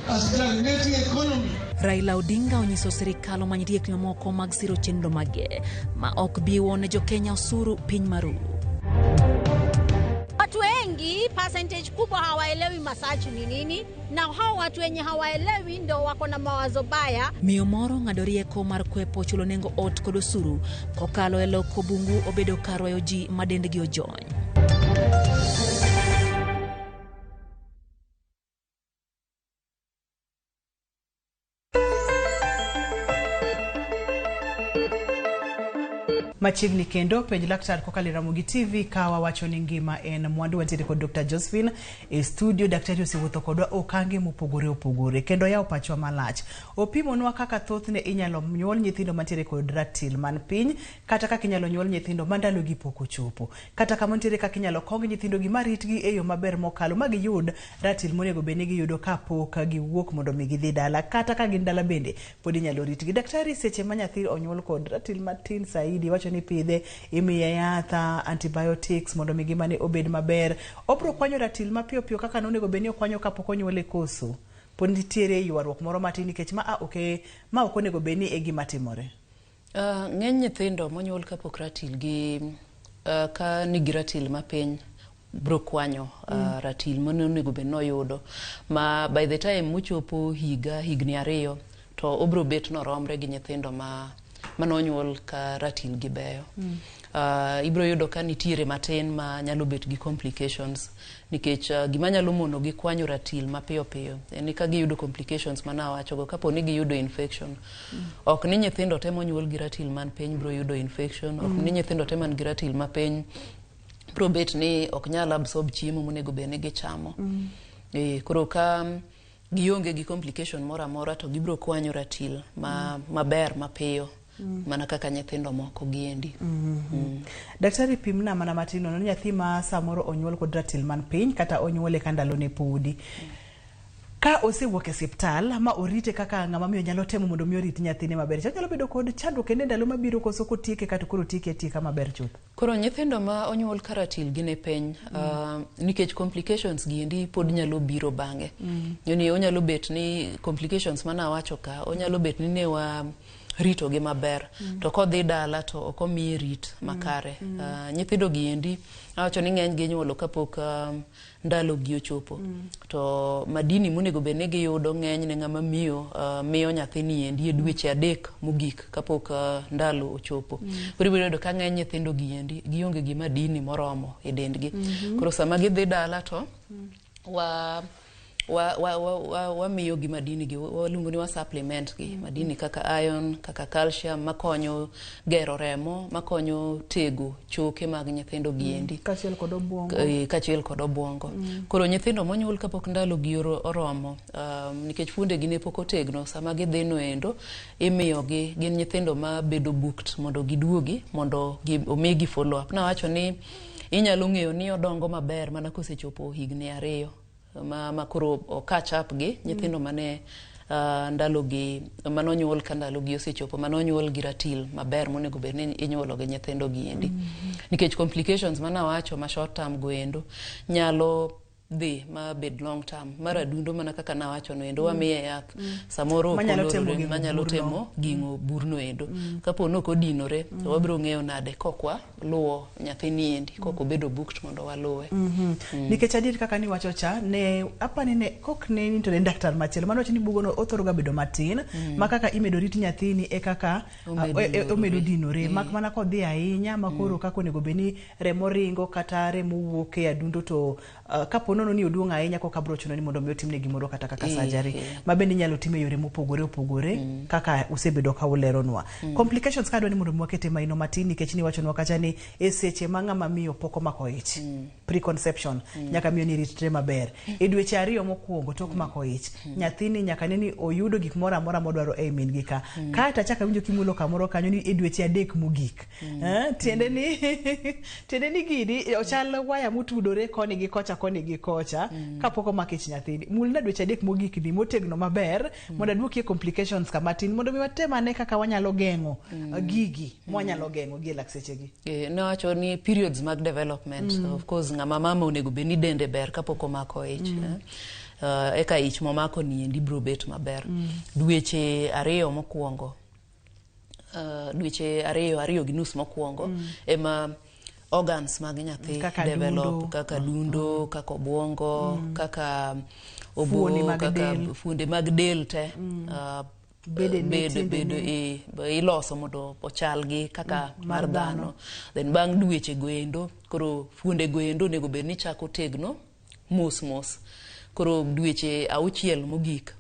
a stagnating economy. Raila Odinga onyiso sirikal omany riekni moko mag siro chenro mage ma ok bi wone Jo-Kenya osuru piny maru. Watu wengi percentage kubwa hawaelewi masaji ni nini, na hao watu wenye hawaelewi ndio wako na mawazo baya. Miyo moro ng'ado rieko mar kwepo chulo nengo ot kod osuru kokalo e loko bungu obedo karwayo ji ma dendgi ojony. Machiegni kendo penj laktar kokalo Ramogi TV kawa wacho ni ngima en mwandu. Wantiere kod Dr. Josephine e studio. Daktari osewuotho kodwa okange mopogore opogore kendo yawo pachwa malach. Opimonwa kaka thothne inyalo nyuol nyithindo mantiere kod ratil man piny, kata kaka inyalo nyuol nyithindo mandalogi pok ochopo, kata kama nitiere kaka inyalo kong nyithindo gi maritgi e yo maber mokalo ma giyud ratil monego bed ni giyudo kapok giwuok mondo mi gidhi dala, kata ka gin dala bende pod inyalo ritgi. Daktari, seche ma nyathi onyuol kod ratil matin saidi, wacho ni pidhe imiye yatha antibiotics mondo mi gimane obed maber, obro kwanyo ratil mapiyo piyo kaka nonego bed ni okwanyo kapok onyuole koso pod nitiere ywaruok moro matin nikech ma ok onego bed ni e gima timore? Ng'eny nyithindo monyuol kapok ratil gi ka nigi ratil mapiny bro kwanyo ratil monego bed noyudo, ma by the time mochopo higni 2 to obro bet noromre gi nyithindo manonyuol ka ratil gi beyo. Ibro yudo ka nitiere matin ma nyalo bet gi complications nikech gima nyalo mono gi kwanyo ratil mapiyo piyo en ka giyudo complications manawacho go kapo ni giyudo infection. Ok ni nyithindo temo nyuol gi ratil man piny bro yudo infection, ok ni nyithindo temo gi ratil mapiny bro bet ni ok nyal absorb chiemo monego bed ni gichamo. Koro ka gionge gi complication moro amora to gibro kwanyo ratil maber mapiyo mana kaka nyithindo moko giendi. Daktari, pimna mana matino no nyathi ma samoro onyuol kod ratil man piny kata onyuole ka ndalo ne podi, ka osewuok e osiptal ma orite kaka ng'ama miyo nyalo temo mondo mi orit nyathine maber, nyalo bedo kod chandruok e ndalo mabiro koso kotieke kata koro tieke maber chuth? Koro nyithindo ma onyuol ka ratil gi ne piny, nikech complications giendi pod nyalo biro bang'e. Yoni onyalo bet ni complications manawacho ka onyalo bet ni ne wa rito gi maber, to kodhi dala to ok omiye rit makare. Nyithindo giendi awacho ni ng'eny gi nyuolo kapok ndalo gi ochopo, to madini monego bed ni giyudo ng'eny ne ng'ama miyo nyathini endi e dweche 3 mogik kapok ndalo ochopo. Koro ibiro yudo ka ng'eny nyithindo giendi gionge gi madini moromo e dendgi. Koro sama gidhi dala to wamiyo gi madini gi, waluongo ni supplement gi madini kaka iron, kaka calcium makonyo gero remo, makonyo tego choke mag nyithindo giendi kachiel kod obwongo. Koro nyithindo monyuol kapok ndalo gi oromo, nikech funde gi ne pok otegno, sama gidhi noendo imiyo gi, gin nyithindo ma bedo booked mondo giduogi mondo omigi follow up. Nawacho ni inyalo ng'eyo ni odongo maber mana kosechopo higni 2 ma koro catch up gi nyithindo mane ndalo gi manonyuol ka ndalo gi osechopo, manonyuol gi ratil maber monego bed ni inyuolo gi nyithindo giendi. Nikech complications manawacho ma short term goendo nyalo dhi ma bed long term. Mara adundo mana kaka nawacho noendo wamiye yath samoro manyalo temo ging'o burno endo. Kapo no kodinore to wabro ng'eyo nade kokwa luwo nyathini endi koko bedo booked mondo waluwe. Nikech adier kaka ni wacho cha ne apani ne kok ne ni to ne daktar machielo mano wacho ni bugono othoro ga bedo matin ma kaka imedo rit nyathini e kaka omedo dinore, mak mana kodhi ahinya makoro kako nego bed ni remo ringo kata remo wuok e adundo to kapo nono ni oduong' ahinya koka bro chuno ni mondo mi otimne gimoro kata kaka surgery ma bende nyalo time yore mopogore opogore kaka usebedo ka uleronwa. Complications kadwa ni mondo mwakete maino matin nikech ni wachonwa kacha ni e seche ma ng'ama miyo pok omako ich preconception nyaka miyo ni ritre maber e dweche 2 mokwongo tok mako ich nyathini nyaka neni oyudo gik moro amora modwaro e min gi ka kata chaka winjo kimulo kamoro kanyo ni e dweche 3 mogik. Tiende ni gidi ochal waya mutudore koni gi kocha kapoko makich nyathini mulna dweche 3 mogik ni motegno maber mondo aduokie complications kamatin mondo mi watemane kaka wanyalo geng'o gigi mwanyalo geng'o gi lakseche gi. Nawacho ni periods mag development, of course ng'ama mama onego bed ni dende ber kapok omako ich. Eka ich momako ni endi bro bet maber. Dweche 2 mokwongo, dweche 2 gi nus mokwongo ema organs mag nyathi develop, kaka dundo, kaka obwongo, kaka obo, kaka funde mag del te bedo iloso mondo ochalgi kaka mar dhano. Then bang' dweche goendo koro funde goendo nego bed ni chako tegno mos. Koro dweche 6 mogik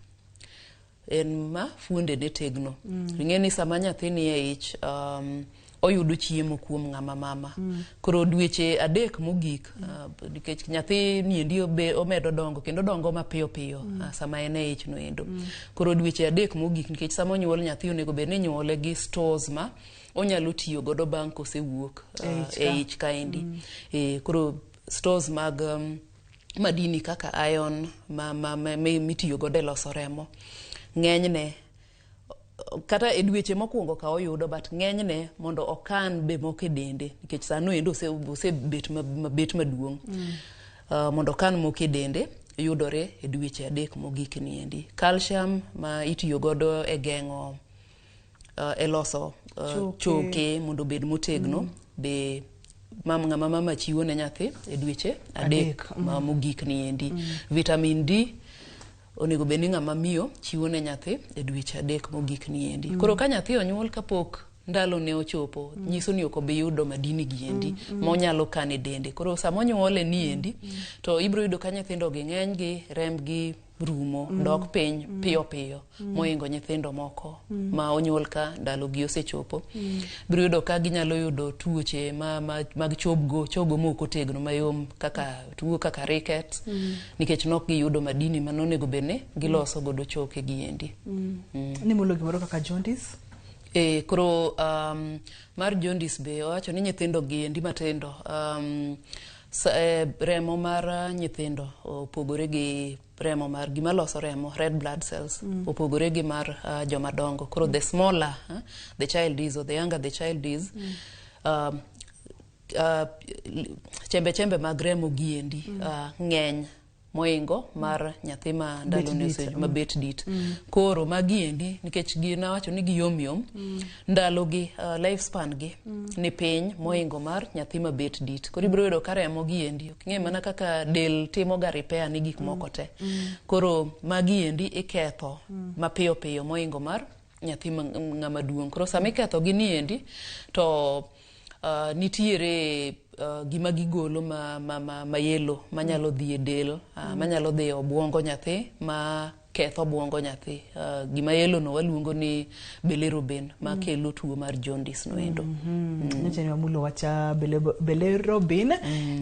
en ma funde ne tegno. Ing'eni sama nyathi ni e ich oyudo chiemo kuom ng'ama mama. Koro dweche adek mogik, nikech nyathi niendi omedo dongo kendo dongo mapiyo piyo sama en e ich no endo. Koro dweche adek mogik, nikech sama onyuol nyathi onego bed ni nyuole gi stores ma onyalo tiyo godo bang' kosewuok e ich kaendi. Koro stores mag madini kaka iron mitiyo godo e loso remo, ng'enyne kata e dweche mokwongo ka oyudo, but ng'enyne mondo okan be moko e dende, nikech sano endo osebet mabet maduong'. Mondo okan moko e dende yudore e dweche adek mogik niendi. Calcium ma itiyo godo e geng'o e loso choke mondo bed motegno be ng'ama mama chiwo ne nyathi e dweche adek mogik niendi. Vitamin D onego bed ni ng'ama miyo chiwo ne nyathi e dweche adek mogik niendi. Koro ka nyathi onyuol kapok ndalo ne ochopo, nyiso ni ok obi yudo madini giendi ma onyalo kane dende. Koro sama onyuole niendi to ibiro yudo ka nyithindo gi ng'eny gi rembgi rumo dok piny piyo piyo moingo nyithindo moko ma onyuol ka ndalo gi osechopo. Biro yudo ka ginyalo yudo tuoche mag chogo moko tegno mayom, kaka tuo kaka rickets, nikech nok giyudo madini ma onego bedne giloso godo choke giendi. Ni mulo gimoro kaka jaundice? Koro mar jaundice be owacho ni nyithindo giendi matindo, remo mar nyithindo opogore gi remo mar gima loso remo, red blood cells, opogore gi mar joma dongo. Koro the smaller the child is, or the younger the child is, chembe mag remo giendi ng'eny moingo mar nyathi ma ndalo ne mabet dit. Koro magiendi nikech gina wacho ni giyom ndalo gi life span gi ni piny moingo mar nyathi mabet dit. Koro ibiro yudo ka remo giendi ok ng'e mana kaka del timo ga repair ni gik moko te. Koro magiendi iketho mapiyo piyo moingo mar nyathi ng'ama duong'. Koro sama iketho gi niendi to nitiere gima gigolo ma yelo manyalo dhi e del, manyalo dhi e obwongo nyathi, ma ketho obwongo nyathi. Gima yelo no waluongo ni bilirubin ma kelo tuo mar jaundice no endo. Nyacha ni wamulo wacha bilirubin,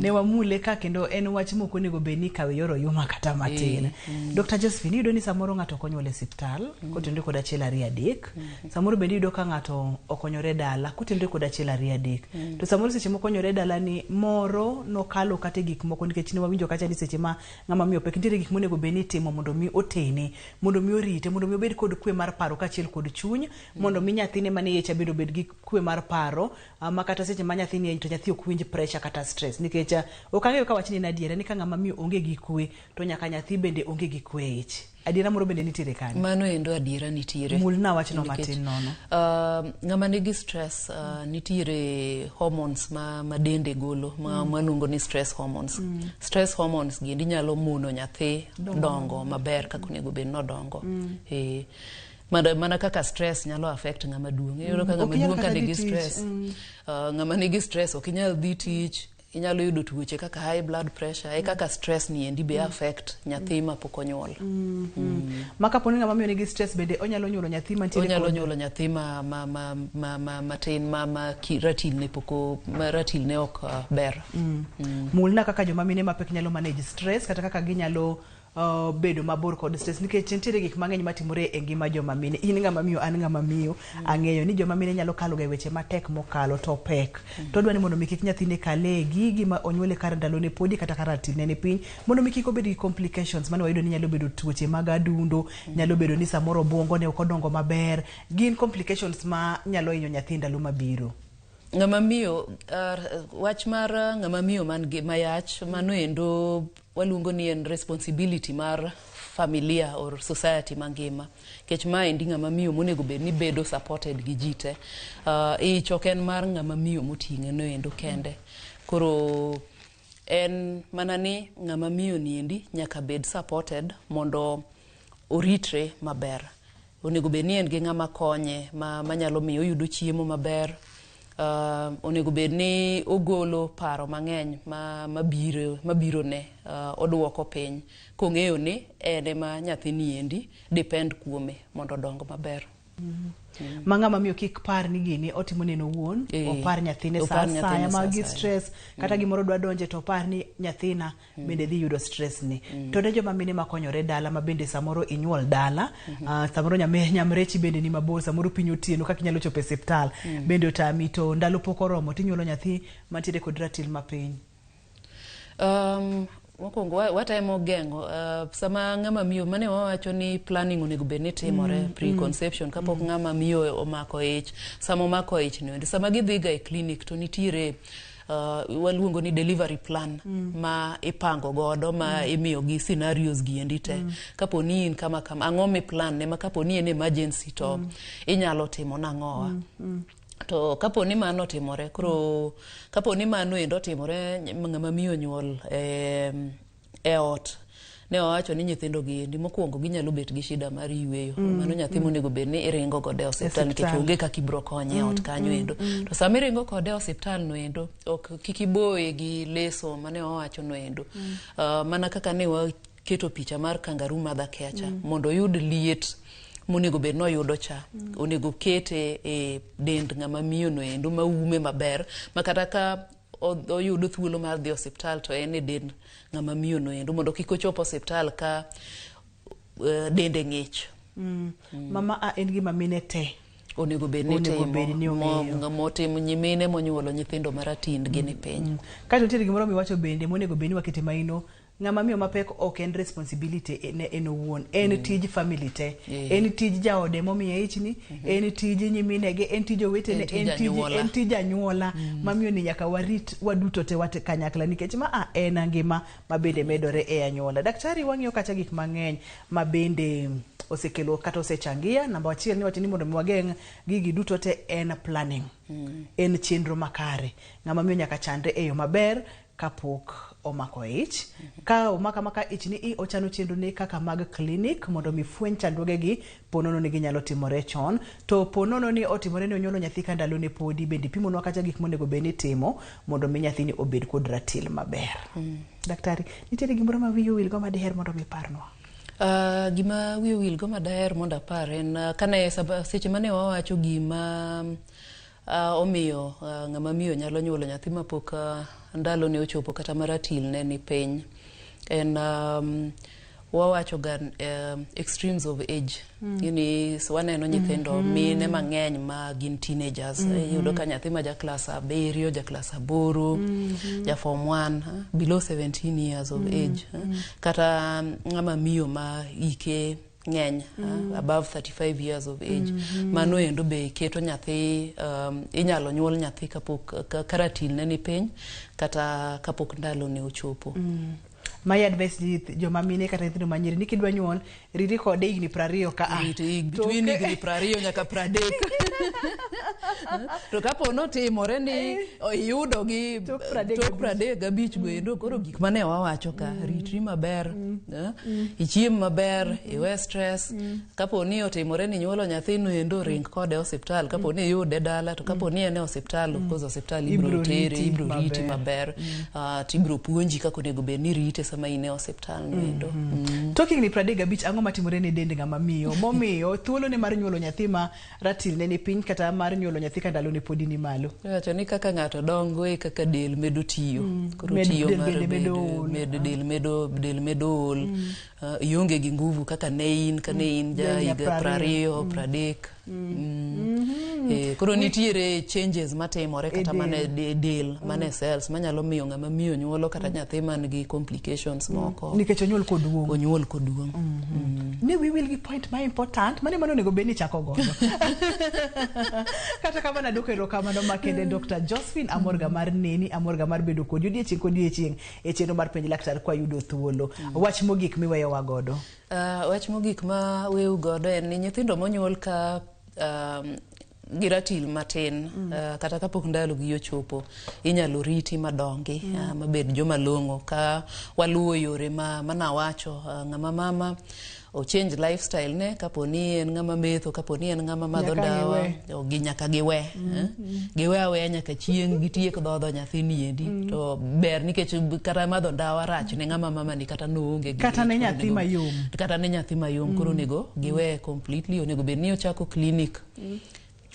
ne wamule ka kendo en wach moko nego beni kawe yoro yuma kata matin. Dr. Josephine, yudo ni samoro ng'ato okonyole hospital kotende kod achiel ariyo adek. Samoro bende yudo ka ng'ato okonyore dala kotende kod achiel ariyo adek. To samoro seche moko okonyore dala ni moro no kalo kate gik moko, nikech ne wawinjo kacha ni seche ma ng'ama miyo pek nitiere gik monego beni timo mondo mi otene, mondo mi orite, mondo mi obed kod kwe mar paro kachiel kod chuny, mondo mi nyathine mane yecha bedo bed gi kwe mar paro, ma kata seche ma nyathine to nyathi ok winj pressure kata stress, nikech ok ang'eyo ka wachni na adiera ni ka ng'ama miyo onge gi kwe to nyaka nyathi bende onge gi kwe ich. Adiera moro bende nitiere kanyo? Mano endo adiera nitiere. Mulna wachno matin nono. Ng'ama nigi stress nitiere hormones ma dende golo ma luongo ni stress hormones. Stress hormones giendi nyalo mono nyathi dongo maber kaka onego bed nodongo. Mana kaka stress nyalo affect ng'ama duong'. Iyudo ka ng'ama duong' ka nigi stress, ng'ama nigi stress ok inyal dhi tich, inyalo yudo tuoche kaka high blood pressure, kaka stress ni endi be affect nyathi ma pok onyuol. Maka poni ng'ama miyo nigi stress bende onyalo nyuolo nyathi mantiere onyalo nyuolo nyathi matin ma ratil ne poko ratil ne ok ber. Mulna kaka joma mine mapek nyalo manage stress kata kaka ginyalo bedo mabor kod stress, nikech nitiere gik mang'eny matimore e ngima joma mine. In ng'ama miyo, an ng'ama miyo, ang'eyo ni joma mine nyalo kalo ga weche matek mokalo to pek. To dwani mondo mi kik nyathine kale gigi ma onyuole kar ndalo ne podi kata kar ratilne ne piny, mondo mi kik obed gi complications mane wayudo ni nyalo bedo tuoche mag adundo, nyalo bedo ni samoro obwongo ne ok odongo maber. Gin complications ma nyalo hinyo nyathi ndalo mabiro. Ng'ama miyo, wach mar ng'ama miyo man gi mayach, mano endo waluongo ni en responsibility mar familia or society mangima. Kech ma endi ng'ama miyo monego bed ni bedo supported gi jite. Ich ok en mar ng'ama miyo moting'e no endo kende. Koro en mana ni ng'ama miyo ni endi nyaka bed supported mondo oritre maber. Onego bed ni en gi ng'ama konye manyalo miyo oyudo chiemo maber. Onego bed ni ogolo paro mang'eny mabiro ne oduoko piny kong'eyo ni ene ma nyathi ni endi depend kuome mondo dongo maber. Manga mamiyo kik par ni gini otimo neno wuon, opar nyathine sa saya magi stress, kata gimoro dwa donje to opar ni nyathina bende dhi yudo stress ni. To ne joma mine makonyore dala ma bende samoro inyuol dala, samoro nyamrechi bende ni mabor, samoro piny otieno kaka inyalo chopo e osiptal, bende otami to ndalo pok oromo tinyuolo nyathi mantiere kod ratil mapiny. Mokwongo watemo gengo sama ng'ama miyo mane wawacho ni planning onego bed ni timore preconception kapok ng'ama miyo omako ich, sama omako ich no sama gidhiga e clinic to nitiere waluongo ni delivery plan ma ipango godo ma imiyo gi scenarios gi endite kapo ni in kama ang'o mi plan ne ma kapo ni en emergency to inyalo timo nang'owa. To kapo ni mano timore, koro kapo ni mano endo timore ng'ama miyo nyuol e ot, ne owacho ni nyithindo gi endi mokwongo ginyalo bet gi shida mar yweyo. Mano nyathi monego bed ni iringo kode e osiptal nikech onge kaka ibro konye e ot kanyo endo. To sama iringo kode e osiptal no endo, ok kik iboye gi leso mane owacho no endo. Mana kaka ne waketo picha mar kangaroo mother catcher mondo oyud liet monego bed no yudo cha, onego kete e dend ng'ama miyo no endo maume maber, makata ka oyudo thuolo mar dhi osiptal to en e dend ng'ama miyo no endo mondo kik ochop osiptal ka dende ng'ich. Mama en gima mine te onego bed ni timo motimo nyimine monyuolo nyithindo maratind gi ni piny. Kato nitiere gimoro miwacho bende monego bed ni wakete maino, ng'ama miyo mapek ok en responsibility en owuon, en tij family te, en tij jaode momiye ichni, en tij nyiminege, en tij owetene, en tij anyuola. Mamiyo ni nyaka warit waduto te wate kanyakla nikech ma en ngima mabende medore e anyuola. Daktari, wang'iyo kacha gik mang'eny mabende osekelo kata osechangia. Namba achiel ni wacho ni mondo wageng' gigi duto te en planning, en chenro makare. Ng'ama miyo nyaka chandre e yo maber kapok omako ich. Ka omaka ich ni ochano chenro ne kaka mag clinic mondo mi fweny chandruoge gi ponono ni ginyalo timore chon. To ponono ni otimore ni onyuolo nyathi ka ndalo ne podi, bende pimonwa kata gik monego bed ni timo mondo mi nyathini obed kod ratil maber. Daktari, nitiere gimoro ma wiyo wilgo ma diher mondo mi parnwa? Gima wiyo wilgo ma daher mondo apar en kane seche mane wawacho gima omiyo ng'ama miyo nyalo nyuolo nyathi mapok ndalo ne ochopo kata maratil ne ni piny. En wawacho ga extremes of age. Yini waneno nyithindo mine mang'eny ma gin teenagers. Yudo ka nyathi ma ja class 7, ja class 8, ja form 1, below 17 years of age. Kata ng'ama miyo ma ike ng'eny, above 35 years of age. Mano endo be keto nyathi, inyalo nyuol nyathi kapok karatil ne ni piny kata kapok ndalo ne ochopo. My advice di joma mine kata nyithindo manyiri ni kidwa nyuol riti kode higni 20 ka between higni 20 nyaka 30. To kapo notimore ni iyudo gi tok 35 gwendo, koro gik mane wawacho ka ritri maber, ichiem maber, iwe stress. Kapo ni otimore ni nyuolo nyathino endo ring kode osiptal, kapo ni yude dala, to kapo ni ene osiptal, of course osiptal ibro tere, ibro riti maber, tibro puonji kako nego bed ni rite sama ine osiptal no endo. Talking ni 35, ang'o matimore ne dende ng'ama miyo momiyo thuolo ne mar nyuolo nyathi ma ratil ne ni piny kata mar nyuolo nyathi ka ndalo ne podi ni malo? Wacho ni kaka ng'ato dongo e kaka del medo tiyo, koro tiyo mar del medo ol, ionge gi nguvu kaka ne in ja higa 20, 30. Koro nitiere changes matimore kata mane del, mane cells manyalo miyo ng'ama miyo nyuolo kata nyathi man gi complications moko nikech onyuol koduong. Ne we will give point my important mane mano nego beni chako godo. Kata kama naduko erokamano makende Dr. Josephine Amorga mar neni, Amorga mar bedo kod odiechieng' e chenro mar penj laktar kwa yudo thuolo. Wach mogik miweyo wagodo? Wach mogik ma wew godo en ni nyithindo monyuol ka giratil matin kata kapok ndalo gi ochopo inyalo riti madongi mabed joma longo ka waluwo yore manawacho ng'ama mama o change lifestyle ne kaponi en ng'ama metho kaponi en ng'ama madho ndawa gi nyaka giwe giwe awe nyaka chieng gitiek dhodho nyathini endi to ber nikech kata madho ndawa rach ne ng'ama mama ni kata noonge kata ne nyathi mayom koro nego giwe completely onego bed ni ochako clinic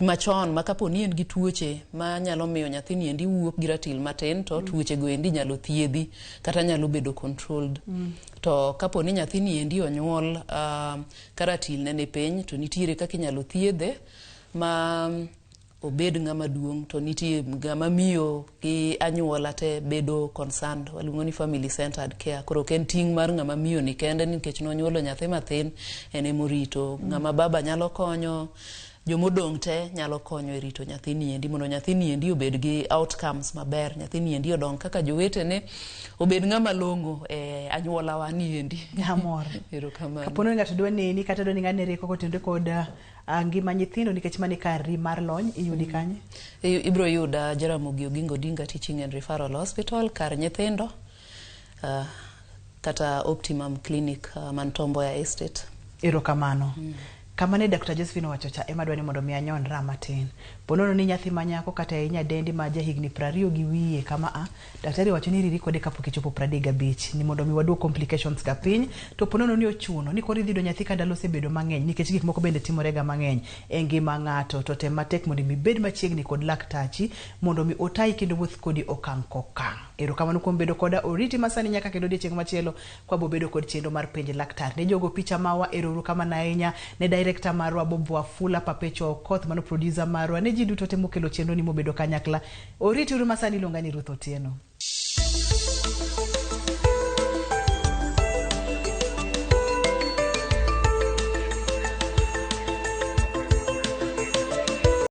machon makaponi en gi tuoche ma nyalo miyo nyathini endi wuok gi ratil matin to tuoche go endi nyalo thiedhi kata nyalo bedo controlled to kaponi nyathini endi onyuol karatil ne piny to nitiere kaka inyalo thiedhe ma obed ng'ama duong to nitie ng'ama miyo gi anyuola te bedo concerned waluongo ni family centered care koro ken ting mar ng'ama miyo ni kende nikech nonyuolo nyathi mathin ene morito ng'ama baba nyalo konyo jomodong te nyalo konyo e rito nyathini endi mondo nyathini endi obed gi outcomes maber nyathini endi odong kaka jowetene obed ng'ama longo e anyuola wani endi amor kapono ng'ato dwa neni kata dwa ni ng'ane reko kotende kod ngima nyithindo nikech mani kari mar lony iyudi kanye ibro yuda Ramogi Oginga Odinga Teaching and Referral Hospital kar nyithindo kata Optimum Clinic man Tomboya Estate erokamano kamane Dr. Josephine wachocha ema dwani mondo mi anyon ramatin ponono ni nyathi manyako kata inya dendi ma jahigni 20 gi wiye kama daktari wacho ni riri kode kapok ichopo 35 ni mondo mi wadu complications ga piny to ponono ni ochuno ni kori dhido nyathi kadalo sebedo mang'eny nikech gik moko bende timorega mang'eny e ngima ng'ato to tem matek mondo mi bed machiegni kod laktachi mondo mi otai kendo wuoth kodi okang' kokang' erokamano kuom bedo koda oriti masani nyaka kendo odiechieng' machielo kwa bobedo kod chenro mar penj laktar ne jogo picha mawa erokamano ahinya ne director marwa Bob Wafula Papecho Okoth mano producer marwa ne ji duto temo kelo chenro ni mobedo kanyakla oriti uru masani longani Ruth Otieno